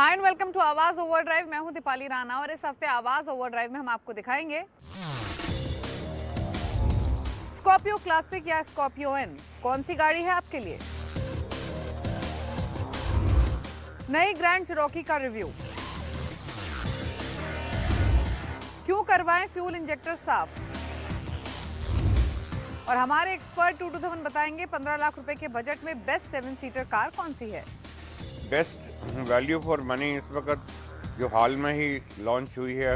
Hi and welcome to आवाज overdrive. मैं हूं दीपाली राणा और इस हफ्ते आवाज ओवरड्राइव में हम आपको दिखाएंगे स्कॉर्पियो क्लासिक या स्कॉर्पियो एन, कौन सी गाड़ी है आपके लिए। नई ग्रैंड चिरोकी का रिव्यू, क्यों करवाएं फ्यूल इंजेक्टर साफ, और हमारे एक्सपर्ट 2 to 7 बताएंगे 15 लाख रुपए के बजट में बेस्ट 7 सीटर कार कौन सी है। बेस्ट वैल्यू फॉर मनी इस वक्त जो हाल में ही लॉन्च हुई है।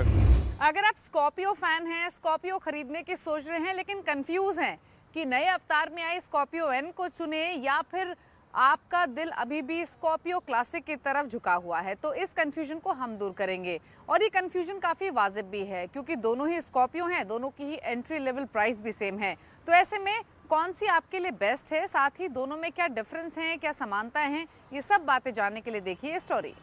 अगर आप स्कॉर्पियो फैन हैं, स्कॉर्पियो खरीदने की सोच रहे हैं लेकिन कंफ्यूज हैं कि नए अवतार में आई स्कॉर्पियो एन को चुने या फिर आपका दिल अभी भी स्कॉर्पियो क्लासिक की तरफ झुका हुआ है, तो इस कंफ्यूजन को हम दूर करेंगे। और ये कंफ्यूजन काफ़ी वाजिब भी है क्योंकि दोनों ही स्कॉर्पियो हैं, दोनों की ही एंट्री लेवल प्राइस भी सेम है। तो ऐसे में कौन सी आपके लिए बेस्ट है, साथ ही दोनों में क्या डिफरेंस हैं, क्या समानताएं हैं, ये सब बातें जानने के लिए देखिए story.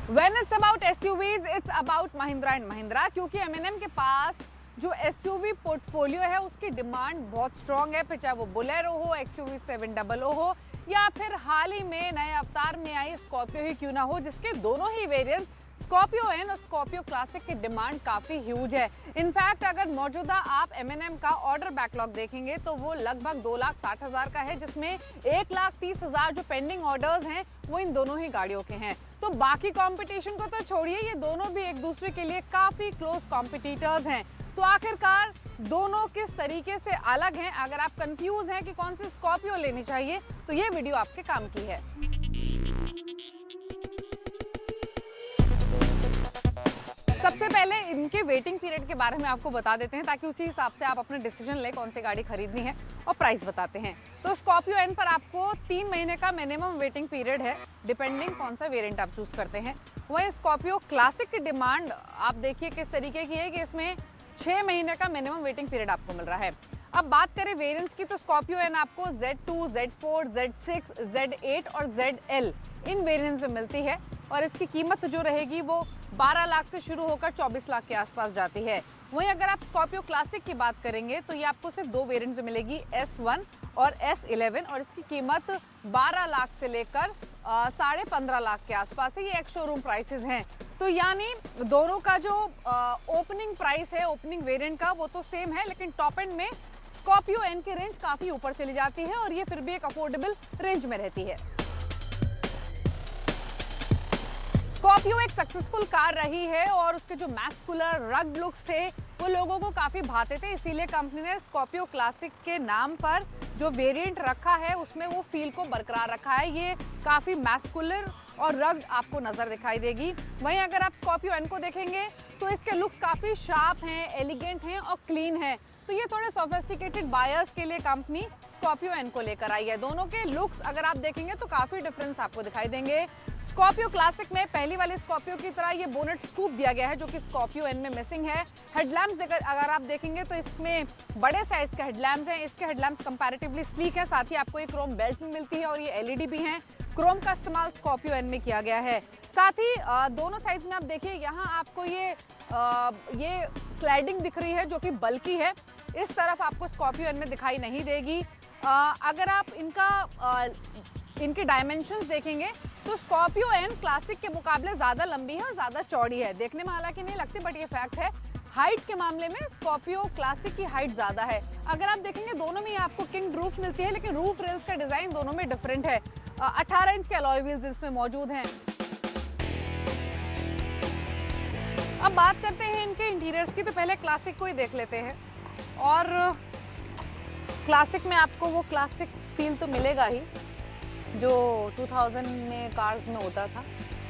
When it's about SUVs, it's about Mahindra and Mahindra, क्योंकि M&M के पास जो SUV पोर्टफोलियो है उसकी डिमांड बहुत स्ट्रॉन्ग है, फिर चाहे वो बोलेरो हो, XUV 700 हो या फिर हाल ही में नए अवतार में आई स्कॉर्पियो ही क्यों ना हो, जिसके दोनों ही वेरिएंट्स स्कॉर्पियो एन और स्कॉर्पियो क्लासिक की डिमांड काफ़ी ह्यूज है। इनफैक्ट अगर मौजूदा आप M&M का ऑर्डर बैकलॉग देखेंगे तो वो लगभग 2,60,000 का है, जिसमें 1,30,000 जो पेंडिंग ऑर्डर्स हैं वो इन दोनों ही गाड़ियों के हैं। तो बाकी कंपटीशन को तो छोड़िए, ये दोनों भी एक दूसरे के लिए काफ़ी क्लोज कॉम्पिटिटर्स हैं। तो आखिरकार दोनों किस तरीके से अलग हैं, अगर आप कंफ्यूज हैं कि कौन सी स्कॉर्पियो लेनी चाहिए तो ये वीडियो आपके काम की है। सबसे पहले इनके वेटिंग पीरियड के बारे में आपको बता देते हैं ताकि उसी हिसाब से आप अपने डिसीजन लें कौन सी गाड़ी खरीदनी है, और प्राइस बताते हैं। तो स्कॉर्पियो एन पर आपको 3 महीने का मिनिमम वेटिंग पीरियड है, डिपेंडिंग कौन सा वेरिएंट आप चूज करते हैं। वहीं स्कॉर्पियो क्लासिक की डिमांड आप देखिए किस तरीके की है कि इसमें 6 महीने का मिनिमम वेटिंग पीरियड आपको मिल रहा है। अब बात करें वेरिएंट्स की तो स्कॉर्पियो एन आपको Z2, Z4, Z6, Z8 और ZL इन वेरिएंट्स में मिलती है और इसकी कीमत जो रहेगी वो 12 लाख से शुरू होकर 24 लाख के आसपास जाती है। वहीं अगर आप स्कॉर्पियो क्लासिक की बात करेंगे तो ये आपको सिर्फ 2 वेरिएंट्स में मिलेगी, S1 और S11, और इसकी कीमत 12 लाख से लेकर 15.5 लाख के आसपास है। ये एक्स शोरूम प्राइसेस हैं। तो यानी दोनों का जो ओपनिंग प्राइस है ओपनिंग वेरिएंट का वो तो सेम है, लेकिन टॉप एंड में स्कॉर्पियो एन की रेंज काफ़ी ऊपर चली जाती है और ये फिर भी एक अफोर्डेबल रेंज में रहती है। स्कॉर्पियो एक सक्सेसफुल कार रही है और उसके जो मैस्कुलर रग लुक्स थे वो लोगों को काफ़ी भाते थे, इसीलिए कंपनी ने स्कॉर्पियो क्लासिक के नाम पर जो वेरिएंट रखा है उसमें वो फील को बरकरार रखा है। ये काफ़ी मैस्कुलर और रग आपको नज़र दिखाई देगी। वहीं अगर आप स्कॉर्पियो एन को देखेंगे तो इसके लुक्स काफ़ी शार्प हैं, एलिगेंट हैं और क्लीन हैं। तो ये थोड़े सोफिस्टिकेटेड बायर्स के लिए कंपनी स्कॉर्पियो एन को लेकर आई है। दोनों के लुक्स अगर आप देखेंगे तो काफ़ी डिफरेंस आपको दिखाई देंगे। स्कॉर्पियो क्लासिक में पहली वाली स्कॉर्पियो की तरह ये बोनेट स्कूप दिया गया है जो कि स्कॉर्पियो एन में मिसिंग है। हेडलैम्प्स अगर आप देखेंगे तो इसमें बड़े साइज के हेडलैम्प्स हैं, इसके हेडलैम्प्स कंपैरेटिवली स्लीक है, साथ ही आपको एक क्रोम बेल्ट में मिलती है और ये एलईडी भी हैं। क्रोम का इस्तेमाल स्कॉर्पियो एन में किया गया है। साथ ही दोनों साइड्स में आप देखिए यहाँ आपको ये स्लाइडिंग दिख रही है जो कि बल्कि है, इस तरफ आपको स्कॉर्पियो एन में दिखाई नहीं देगी। अगर आप इनके डायमेंशंस देखेंगे तो स्कॉर्पियो एन क्लासिक के मुकाबले ज़्यादा लंबी है और ज़्यादा चौड़ी है। देखने में हालांकि नहीं लगती बट ये फैक्ट है। हाइट के मामले में स्कॉर्पियो क्लासिक की हाइट ज़्यादा है। अगर आप देखेंगे दोनों में आपको किंग रूफ मिलती है, लेकिन रूफ रेल्स का डिज़ाइन दोनों में डिफरेंट है। 18 इंच के अलॉय व्हील्स इसमें मौजूद हैं। अब बात करते हैं इनके इंटीरियर्स की, तो पहले क्लासिक को ही देख लेते हैं। और क्लासिक में आपको वो क्लासिक फील तो मिलेगा ही जो 2000 में कार्स में होता था,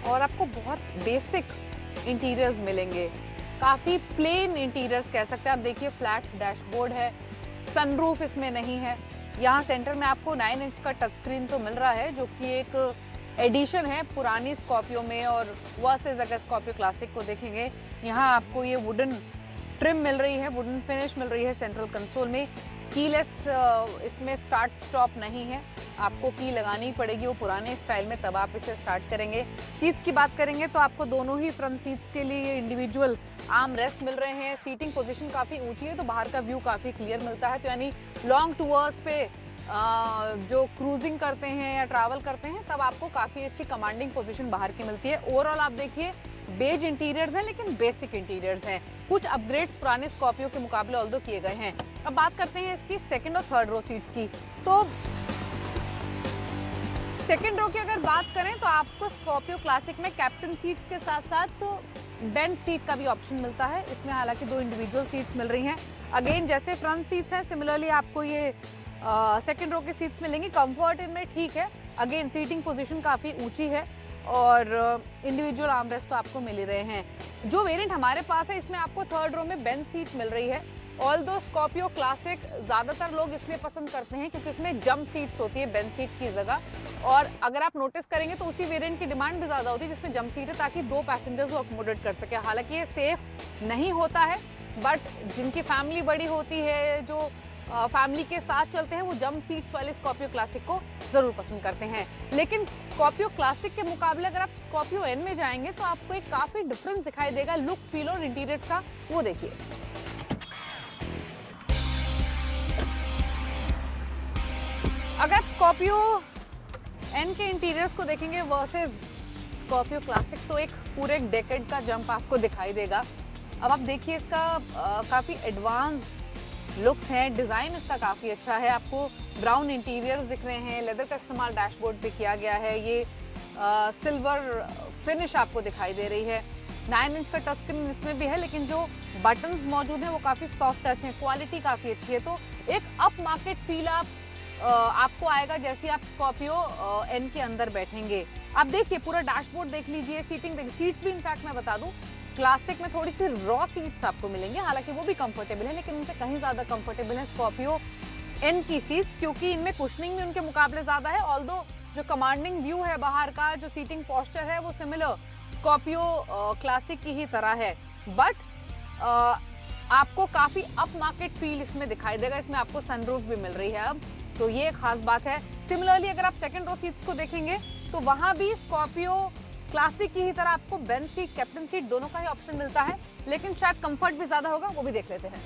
और आपको बहुत बेसिक इंटीरियर्स मिलेंगे, काफ़ी प्लेन इंटीरियर्स कह सकते हैं। आप देखिए फ्लैट डैशबोर्ड है, सनरूफ इसमें नहीं है। यहाँ सेंटर में आपको 9 इंच का टच स्क्रीन तो मिल रहा है जो कि एक एडिशन है पुरानी स्कॉर्पियो में, और वर्सेस अगर स्कॉर्पियो क्लासिक को देखेंगे यहाँ आपको ये वुडन ट्रिम मिल रही है, वुडन फिनिश मिल रही है सेंट्रल कंसोल में। कीलेस इसमें स्टार्ट स्टॉप नहीं है, आपको की लगानी पड़ेगी वो पुराने स्टाइल में, तब आप इसे स्टार्ट करेंगे। सीट्स की बात करेंगे तो आपको दोनों ही फ्रंट सीट्स के लिए इंडिविजुअल आर्म रेस्ट मिल रहे हैं। सीटिंग पोजीशन काफ़ी ऊंची है तो बाहर का व्यू काफ़ी क्लियर मिलता है, तो यानी लॉन्ग टूर्स पे जो क्रूजिंग करते हैं या ट्रैवल करते हैं तब आपको काफ़ी अच्छी कमांडिंग पोजीशन बाहर की मिलती है। ओवरऑल आप देखिए बेज इंटीरियर्स हैं लेकिन बेसिक इंटीरियर्स हैं, कुछ अपग्रेड्स पुराने स्कॉर्पियो के मुकाबले ऑल्दो किए गए हैं। अब बात करते हैं इसकी सेकंड और थर्ड रो सीट्स की। तो सेकंड रो की अगर बात करें तो आपको स्कॉर्पियो क्लासिक में कैप्टन सीट्स के साथ साथ बेंच सीट का भी ऑप्शन मिलता है। इसमें हालांकि 2 इंडिविजुअल सीट्स मिल रही हैं। अगेन जैसे फ्रंट सीट्स हैं सिमिलरली आपको ये सेकंड रो की सीट्स मिलेंगी। कंफर्ट इनमें ठीक है, अगेन सीटिंग पोजीशन काफ़ी ऊंची है और इंडिविजुअल आर्मरेस्ट तो आपको मिल ही रहे हैं। जो वेरिएंट हमारे पास है इसमें आपको थर्ड रो में बेंच सीट मिल रही है। ऑल्दो स्कॉर्पियो क्लासिक ज़्यादातर लोग इसलिए पसंद करते हैं क्योंकि इसमें जंप सीट्स होती है बेंच सीट की जगह, और अगर आप नोटिस करेंगे तो उसी वेरिएंट की डिमांड भी ज़्यादा होती है जिसमें जंप सीट है ताकि 2 पैसेंजर्स को अकोमोडेट कर सके। हालांकि ये सेफ नहीं होता है, बट जिनकी फैमिली बड़ी होती है, जो फैमिली के साथ चलते हैं, वो जंप सीट्स वाले स्कॉर्पियो क्लासिक को ज़रूर पसंद करते हैं। लेकिन स्कॉर्पियो क्लासिक के मुकाबले अगर आप स्कॉर्पियो एन में जाएंगे तो आपको एक काफ़ी डिफरेंस दिखाई देगा लुक, फील और इंटीरियर्स का। वो देखिए, अगर आप स्कॉर्पियो एन के इंटीरियर्स को देखेंगे वर्सेस स्कॉर्पियो क्लासिक तो एक पूरे डेकेड का जंप आपको दिखाई देगा। अब आप देखिए इसका काफ़ी एडवांस लुक्स हैं, डिज़ाइन इसका काफ़ी अच्छा है। आपको ब्राउन इंटीरियर्स दिख रहे हैं, लेदर का इस्तेमाल डैशबोर्ड पे किया गया है, ये सिल्वर फिनिश आपको दिखाई दे रही है। 9 इंच का टच स्क्रीन इसमें भी है लेकिन जो बटन्स मौजूद हैं वो काफ़ी सॉफ्ट टच हैं, क्वालिटी काफ़ी अच्छी है। तो एक अप मार्केट फील आपको आएगा जैसे आप स्कॉर्पियो एन के अंदर बैठेंगे। आप देखिए पूरा डैशबोर्ड देख लीजिए, सीटिंग देखिए, सीट्स भी इनफैक्ट मैं बता दूं क्लासिक में थोड़ी सी रॉ सीट्स आपको मिलेंगे, हालांकि वो भी कंफर्टेबल है लेकिन उनसे कहीं ज़्यादा कंफर्टेबल है स्कॉर्पियो एन की सीट्स, क्योंकि इनमें कुशनिंग भी उनके मुकाबले ज़्यादा है। ऑल्दो जो कमांडिंग व्यू है बाहर का, जो सीटिंग पोस्चर है वो सिमिलर स्कॉर्पियो क्लासिक की ही तरह है, बट आपको काफ़ी अप मार्केट फील इसमें दिखाई देगा। इसमें आपको सनरूफ भी मिल रही है अब, तो ये एक खास बात है। सिमिलरली अगर आप सेकंड रो सीट्स को देखेंगे तो वहाँ भी स्कॉर्पियो क्लासिक की ही तरह आपको बेंच सीट, कैप्टन सीट दोनों का ही ऑप्शन मिलता है, लेकिन शायद कंफर्ट भी ज़्यादा होगा, वो भी देख लेते हैं।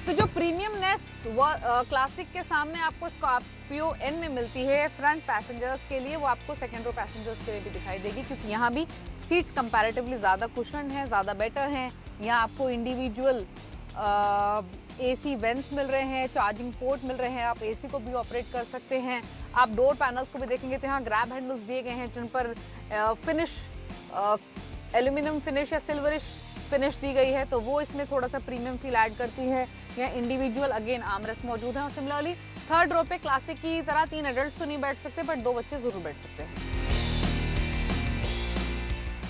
तो जो प्रीमियमनेस क्लासिक के सामने आपको स्कॉर्पियो एन में मिलती है फ्रंट पैसेंजर्स के लिए, वो आपको सेकंड रो पैसेंजर्स के लिए भी दिखाई देगी, क्योंकि यहाँ भी सीट्स कंपैरेटिवली ज़्यादा कुशन हैं, ज़्यादा बेटर हैं। यहाँ आपको इंडिविजुअल एसी वेंट्स मिल रहे हैं, चार्जिंग पोर्ट मिल रहे हैं, आप एसी को भी ऑपरेट कर सकते हैं। आप डोर पैनल्स को भी देखेंगे तो यहाँ ग्रैब हैंडल्स दिए गए हैं जिन पर फिनिश एल्यूमिनियम फिनिश या सिल्वरिश फिनिश दी गई है, तो वो इसमें थोड़ा सा प्रीमियम फील ऐड करती है। यहाँ इंडिविजुअल अगेन आर्मरेस्ट मौजूद है और सिमिलरली थर्ड रो पे क्लासिक की तरह 3 एडल्ट्स तो नहीं बैठ सकते, बट 2 बच्चे जरूर बैठ सकते हैं।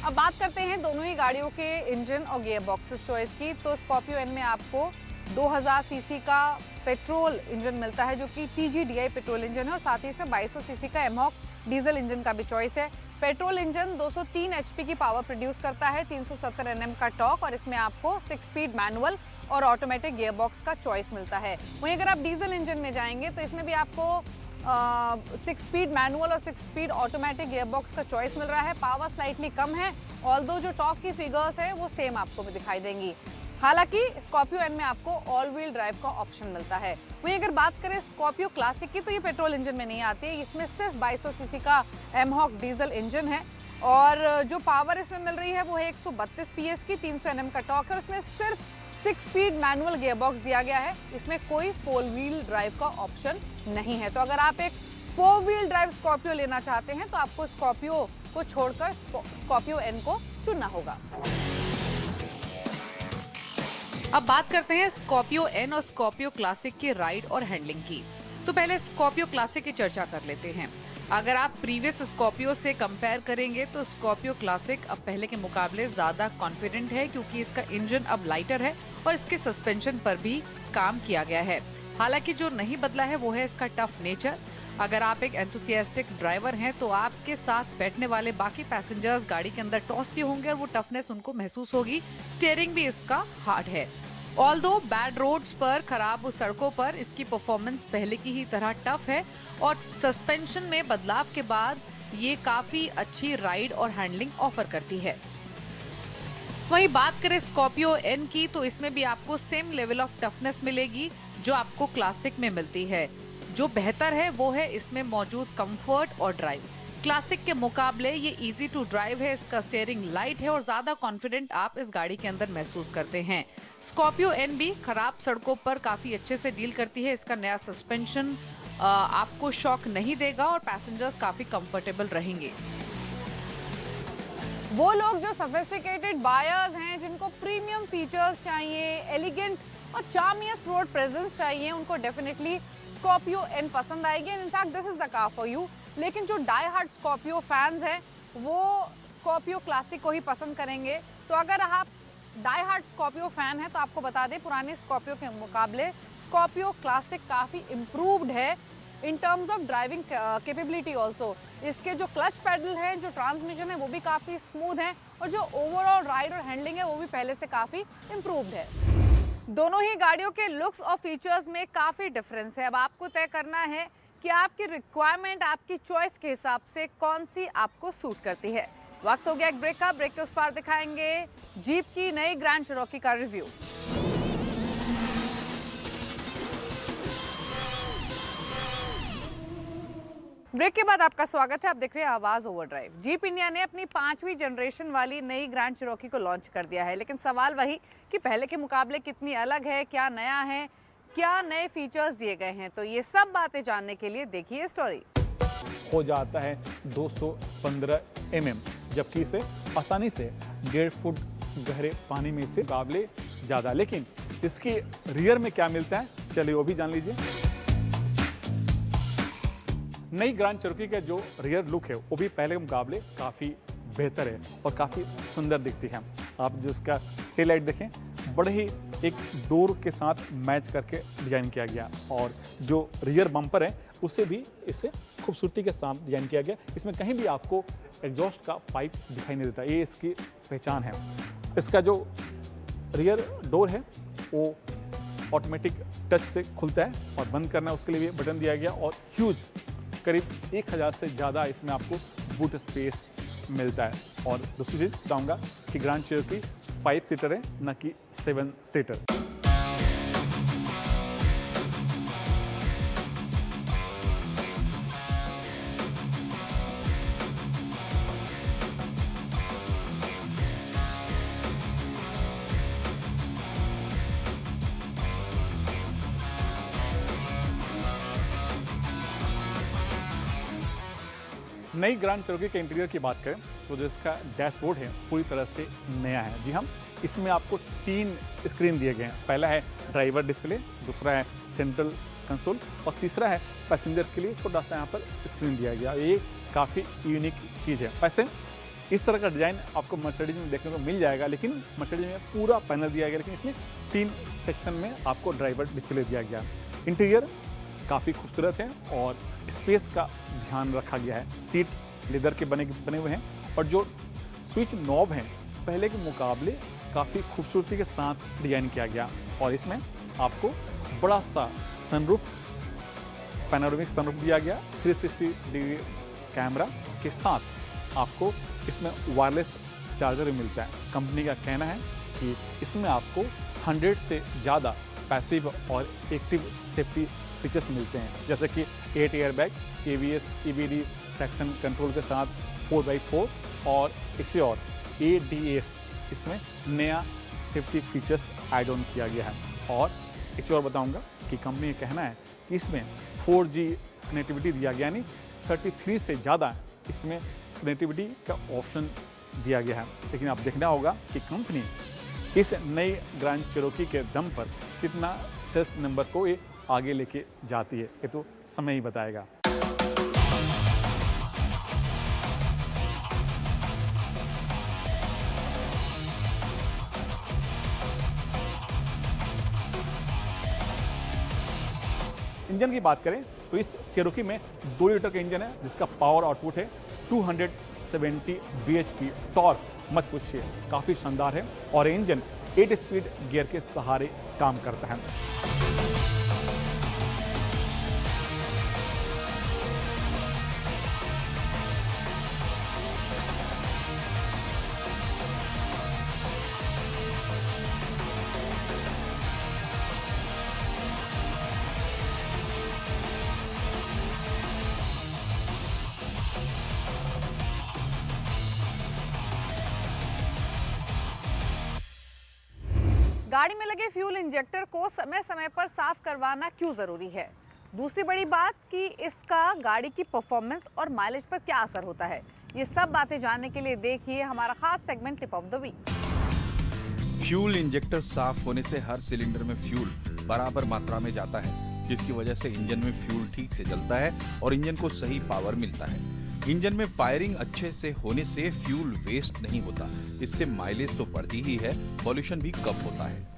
अब बात करते हैं दोनों ही गाड़ियों के इंजन और गियर बॉक्सेस चॉइस की। तो स्कॉर्पियो एन में आपको 2000 सीसी का पेट्रोल इंजन मिलता है जो कि TGDI पेट्रोल इंजन है, और साथ ही इसमें 2200 सीसी का एमहॉक डीजल इंजन का भी चॉइस है। पेट्रोल इंजन 203 HP की पावर प्रोड्यूस करता है, 370 Nm का टॉर्क, और इसमें आपको 6 स्पीड मैनुअल और ऑटोमेटिक गियर बॉक्स का चॉइस मिलता है। वहीं अगर आप डीजल इंजन में जाएंगे तो इसमें भी आपको 6 स्पीड मैनुअल और 6 स्पीड ऑटोमेटिक गियर बॉक्स का चॉइस मिल रहा है। पावर स्लाइटली कम है, ऑल्दो जो टॉर्क की फिगर्स है वो सेम आपको भी दिखाई देंगी। हालांकि स्कॉर्पियो एन में आपको ऑल व्हील ड्राइव का ऑप्शन मिलता है। वहीं अगर बात करें स्कॉर्पियो क्लासिक की तो ये पेट्रोल इंजन में नहीं आती है, इसमें सिर्फ 2200 सीसी का एमहॉक डीजल इंजन है, और जो पावर इसमें मिल रही है वो है 132 PS की, 300 Nm का टॉर्क है, और इसमें सिर्फ 6 स्पीड मैनुअल गियर बॉक्स दिया गया है। इसमें कोई 4 व्हील ड्राइव का ऑप्शन नहीं है। तो अगर आप एक 4 व्हील ड्राइव स्कॉर्पियो लेना चाहते हैं तो आपको स्कॉर्पियो को छोड़कर स्कॉर्पियो एन को चुनना होगा। अब बात करते हैं स्कॉर्पियो एन और स्कॉर्पियो क्लासिक की राइड और हैंडलिंग की। तो पहले स्कॉर्पियो क्लासिक की चर्चा कर लेते हैं। अगर आप प्रीवियस स्कॉर्पियो से कंपेयर करेंगे तो स्कॉर्पियो क्लासिक अब पहले के मुकाबले ज़्यादा कॉन्फिडेंट है, क्योंकि इसका इंजन अब लाइटर है और इसके सस्पेंशन पर भी काम किया गया है। हालांकि जो नहीं बदला है वो है इसका टफ नेचर। अगर आप एक एंथुसियास्टिक ड्राइवर हैं तो आपके साथ बैठने वाले बाकी पैसेंजर्स गाड़ी के अंदर टॉस भी होंगे और वो टफनेस उनको महसूस होगी। स्टीयरिंग भी इसका हार्ड है। ऑल्दो बैड रोड्स पर, खराब सड़कों पर इसकी परफॉर्मेंस पहले की ही तरह टफ है और सस्पेंशन में बदलाव के बाद ये काफी अच्छी राइड और हैंडलिंग ऑफर करती है। वहीं बात करें स्कॉर्पियो एन की तो इसमें भी आपको सेम लेवल ऑफ टफनेस मिलेगी जो आपको क्लासिक में मिलती है। जो बेहतर है वो है इसमें मौजूद कंफर्ट और ड्राइव। क्लासिक के मुकाबले ये इजी टू ड्राइव है, इसका स्टीयरिंग लाइट है और ज्यादा कॉन्फिडेंट आप इस गाड़ी के अंदर महसूस करते हैं। स्कॉर्पियो एन भी खराब सड़कों पर काफी अच्छे से डील करती है। इसका नया सस्पेंशन आपको शॉक नहीं देगा और पैसेंजर्स काफी कंफर्टेबल रहेंगे। वो लोग जो सोफिस्टिकेटेड बायर्स हैं, जिनको प्रीमियम फीचर्स चाहिए, एलिगेंट और चार्मियस रोड प्रेजेंस चाहिए, उनको डेफिनेटली स्कॉर्पियो एन पसंद आएगी। In fact this is the car for you. लेकिन जो डाई हार्ड स्कॉर्पियो फैंस हैं वो स्कॉर्पियो क्लासिक को ही पसंद करेंगे। तो अगर आप डाई हार्ड स्कॉर्पियो फैन हैं तो आपको बता दें पुराने स्कॉर्पियो के मुकाबले स्कॉर्पियो क्लासिक काफ़ी इम्प्रूव्ड है in terms of driving capability also. इसके जो क्लच पेडल हैं, जो ट्रांसमिशन है वो भी काफ़ी स्मूथ है और जो ओवरऑल राइड और हैंडलिंग है वो भी पहले से काफ़ी इम्प्रूव्ड है। दोनों ही गाड़ियों के लुक्स और फीचर्स में काफ़ी डिफरेंस है। अब आपको तय करना है कि आपकी रिक्वायरमेंट, आपकी चॉइस के हिसाब से कौन सी आपको सूट करती है। वक्त हो गया एक ब्रेक का। ब्रेक के उस पार दिखाएंगे जीप की नई ग्रैंड चिरोकी का रिव्यू। ब्रेक के बाद आपका स्वागत है। आप देख रहे हैं आवाज ओवरड्राइव। जीप इंडिया ने अपनी 5वीं जनरेशन वाली नई ग्रैंड चिरोकी को लॉन्च कर दिया है, लेकिन सवाल वही कि पहले के मुकाबले कितनी अलग है, क्या नया है, क्या नए फीचर्स दिए गए हैं। तो ये सब बातें जानने के लिए देखिए स्टोरी। हो जाता है 215 mm, जबकि इसे आसानी से 1.5 फुट गहरे पानी में से मुकाबले ज़्यादा। लेकिन इसके रियर में क्या मिलता है, चलिए वो भी जान लीजिए। नई ग्रैंड चिरोकी का जो रियर लुक है वो भी पहले के मुकाबले काफ़ी बेहतर है और काफ़ी सुंदर दिखती है। आप जो इसका टेल लाइट देखें, बड़े ही एक डोर के साथ मैच करके डिज़ाइन किया गया और जो रियर बम्पर है उसे भी इससे खूबसूरती के साथ डिज़ाइन किया गया। इसमें कहीं भी आपको एग्जॉस्ट का पाइप दिखाई नहीं देता, ये इसकी पहचान है। इसका जो रियर डोर है वो ऑटोमेटिक टच से खुलता है और बंद करना उसके लिए भी बटन दिया गया और ह्यूज करीब 1000 से ज़्यादा इसमें आपको बूट स्पेस मिलता है। और दूसरी चीज़ बताऊँगा कि ग्रैंड चिरोकी 5 सीटर है, न कि 7 सीटर। नई ग्रैंड चिरोकी के इंटीरियर की बात करें तो जो इसका डैशबोर्ड है पूरी तरह से नया है। जी हम इसमें आपको 3 स्क्रीन दिए गए हैं। पहला है ड्राइवर डिस्प्ले, दूसरा है सेंट्रल कंसोल और तीसरा है पैसेंजर के लिए छोटा सा यहाँ पर स्क्रीन दिया गया। ये काफ़ी यूनिक चीज़ है। वैसे इस तरह का डिज़ाइन आपको मर्सिडीज में देखने को मिल जाएगा, लेकिन मर्सिडीज में पूरा पैनल दिया गया, लेकिन इसमें 3 सेक्शन में आपको ड्राइवर डिस्प्ले दिया गया। इंटीरियर काफ़ी खूबसूरत है और स्पेस का ध्यान रखा गया है। सीट लेदर के बने हुए हैं और जो स्विच नॉब हैं पहले के मुकाबले काफ़ी खूबसूरती के साथ डिज़ाइन किया गया और इसमें आपको बड़ा सा सनरूफ, पैनोरामिक सनरूफ दिया गया। 360 डिग्री कैमरा के साथ आपको इसमें वायरलेस चार्जर भी मिलता है। कंपनी का कहना है कि इसमें आपको 100 से ज़्यादा पैसिव और एक्टिव सेफ्टी फीचर्स मिलते हैं, जैसे कि 8 airbag, ABS, EBD traction control के साथ 4x4 और एक और ADAS। इसमें नया सेफ्टी फीचर्स ऐड ऑन किया गया है। और एक और बताऊंगा कि कंपनी का कहना है कि इसमें 4G कनेक्टिविटी दिया गया, यानी 33 से ज़्यादा इसमें कनेक्टिविटी का ऑप्शन दिया गया है। लेकिन आप देखना होगा कि कंपनी इस नई ग्रैंड चिरोकी के दम पर कितना सेल्स नंबर को ये आगे लेके जाती है, ये तो समय ही बताएगा। इंजन की बात करें तो इस चेरोकी में 2 लीटर का इंजन है जिसका पावर आउटपुट है 270 bhp। टॉर्क मत पूछिए, काफ़ी शानदार है और ये इंजन 8 स्पीड गियर के सहारे काम करता है। गाड़ी में लगे फ्यूल इंजेक्टर को समय समय पर साफ करवाना क्यों जरूरी है? दूसरी बड़ी बात कि इसका गाड़ी की परफॉर्मेंस और माइलेज पर क्या असर होता है? ये सब बातें जानने के लिए देखिए हमारा खास segment tip of the week. Fuel injector साफ होने से हर सिलेंडर में फ्यूल बराबर मात्रा में जाता है, जिसकी वजह से इंजन में फ्यूल ठीक से जलता है और इंजन को सही पावर मिलता है। इंजन में फायरिंग अच्छे से होने से फ्यूल वेस्ट नहीं होता, इससे माइलेज तो बढ़ती ही है, पॉल्यूशन भी कम होता है।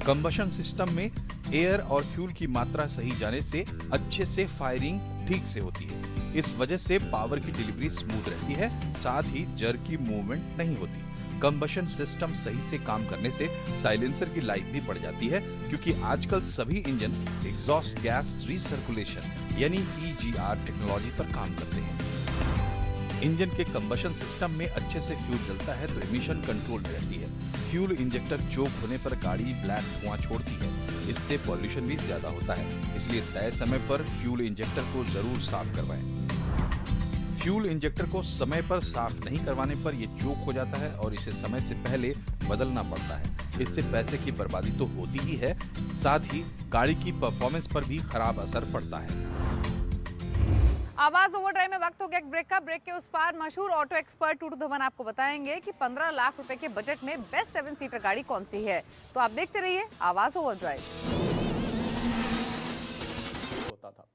कंबशन सिस्टम में एयर और फ्यूल की मात्रा सही जाने से अच्छे से फायरिंग ठीक से होती है। इस वजह से पावर की डिलीवरी स्मूथ रहती है, साथ ही जर्क की मूवमेंट नहीं होती। कंबशन सिस्टम सही से काम करने से साइलेंसर की लाइफ भी बढ़ जाती है, क्योंकि आजकल सभी इंजन एग्जॉस्ट गैस रिसर्कुलेशन यानी EGR टेक्नोलॉजी पर काम करते हैं। इंजन के कंबशन सिस्टम में अच्छे से फ्यूल जलता है तो एमिशन कंट्रोल रहती है। फ्यूल इंजेक्टर चोक होने पर गाड़ी ब्लैक धुआं छोड़ती है, इससे पॉल्यूशन भी ज्यादा होता है, इसलिए तय समय पर फ्यूल इंजेक्टर को जरूर साफ करवाएं। फ्यूल इंजेक्टर को समय पर साफ नहीं करवाने पर ये चोक हो जाता है और इसे समय से पहले बदलना पड़ता है। इससे पैसे की बर्बादी तो होती ही है, साथ ही गाड़ी की परफॉर्मेंस पर भी खराब असर पड़ता है। आवाज ओवरड्राइव में वक्त हो गया एक ब्रेक का। ब्रेक के उस पार मशहूर ऑटो एक्सपर्ट टूटू धवन आपको बताएंगे कि 15 लाख रुपए के बजट में बेस्ट 7 सीटर गाड़ी कौन सी है। तो आप देखते रहिए आवाज ओवरड्राइव। होता था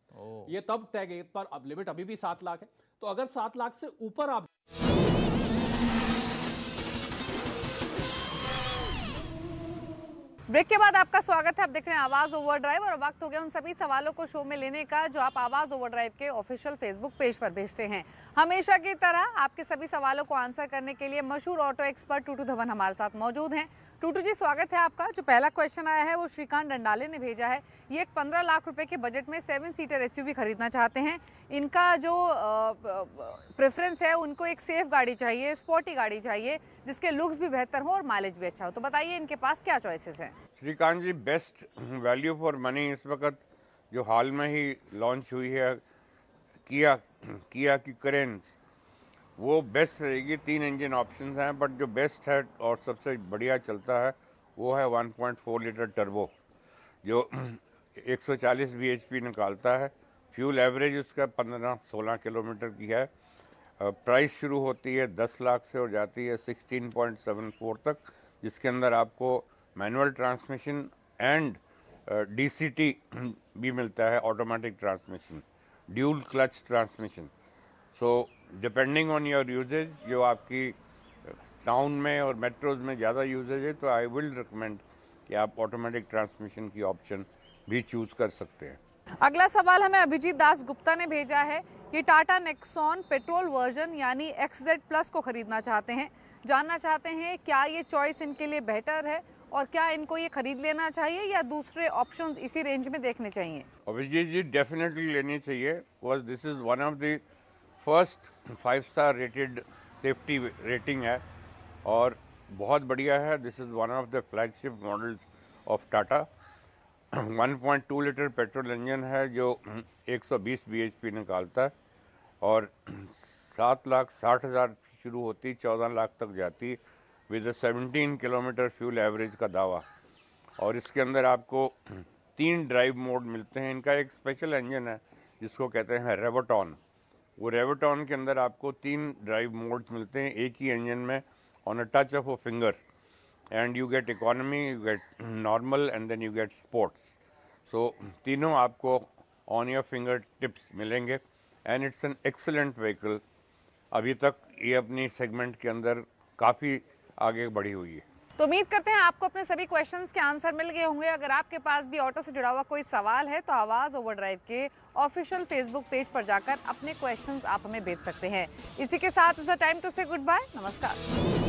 ये तब तय गई पर अब लिमिट अभी भी 7 लाख है, तो अगर 7 लाख से ऊपर आप ब्रेक के बाद आपका स्वागत है। आप देख रहे हैं आवाज ओवरड्राइव और वक्त हो गया उन सभी सवालों को शो में लेने का जो आप आवाज ओवरड्राइव के ऑफिशियल फेसबुक पेज पर भेजते हैं। हमेशा की तरह आपके सभी सवालों को आंसर करने के लिए मशहूर ऑटो एक्सपर्ट टूटू धवन हमारे साथ मौजूद हैं। टूटू जी स्वागत है आपका। जो पहला क्वेश्चन आया है वो श्रीकांत डंडाले ने भेजा है। ये एक 15 लाख रुपए के बजट में 7 सीटर SUV खरीदना चाहते हैं। इनका जो प्रेफरेंस है, उनको एक सेफ गाड़ी चाहिए, स्पोर्टी गाड़ी चाहिए जिसके लुक्स भी बेहतर हो और माइलेज भी अच्छा हो। तो बताइए इनके पास क्या चॉइसेस हैं? श्रीकांत जी, बेस्ट वैल्यू फॉर मनी इस वक्त जो हाल में ही लॉन्च हुई है किया की करेंस, वो बेस्ट रहेगी। 3 इंजन ऑप्शंस हैं, बट जो बेस्ट है और सबसे बढ़िया चलता है वो है 1.4 लीटर टर्बो जो 140 bhp निकालता है। फ्यूल एवरेज उसका 15-16 किलोमीटर की है। प्राइस शुरू होती है 10 लाख से और जाती है 16.74 तक, जिसके अंदर आपको मैनुअल ट्रांसमिशन एंड DCT भी मिलता है, automatic transmission, dual clutch transmission. So depending on your usages, जो आपकी टाउन में और मेट्रोज में ज़्यादा यूजेज है तो आई विल रिकमेंड कि आप ऑटोमेटिक ट्रांसमिशन की ऑप्शन भी चूज़ कर सकते हैं। अगला सवाल हमें अभिजीत दास गुप्ता ने भेजा है। ये टाटा नेक्सॉन पेट्रोल वर्जन यानी XZ प्लस को खरीदना चाहते हैं। जानना चाहते हैं क्या ये चॉइस इनके लिए बेहतर है और क्या इनको ये खरीद लेना चाहिए या दूसरे ऑप्शंस इसी रेंज में देखने चाहिए? अभिजीत जी, डेफिनेटली लेनी चाहिए। Because this is one of the first 5 star rated safety rating है और बहुत बढ़िया है। This is one of the flagship models of Tata. 1.2 litre petrol engine है जो 120 bhp निकालता है और 7,60,000 शुरू होती, 14 लाख तक जाती विद 17 किलोमीटर फ्यूल एवरेज का दावा। और इसके अंदर आपको 3 ड्राइव मोड मिलते हैं। इनका एक स्पेशल इंजन है जिसको कहते हैं रेवोटॉन। वो रेवोटॉन के अंदर आपको 3 ड्राइव मोड्स मिलते हैं एक ही इंजन में, on a touch of a finger, and you get economy, you get normal and then you get sports. So तीनों आपको ऑन योर फिंगर टिप्स मिलेंगे and it's an excellent vehicle. अभी तक ये अपनी सेगमेंट के अंदर काफ़ी आगे बढ़ी हुई है। तो उम्मीद करते हैं आपको अपने सभी क्वेश्चंस के आंसर मिल गए होंगे। अगर आपके पास भी ऑटो से जुड़ा हुआ कोई सवाल है तो आवाज़ ओवरड्राइव के ऑफिशियल फेसबुक पेज पर जाकर अपने क्वेश्चंस आप हमें भेज सकते हैं। इसी के साथ इट्स टाइम टू से गुड बाय। नमस्कार।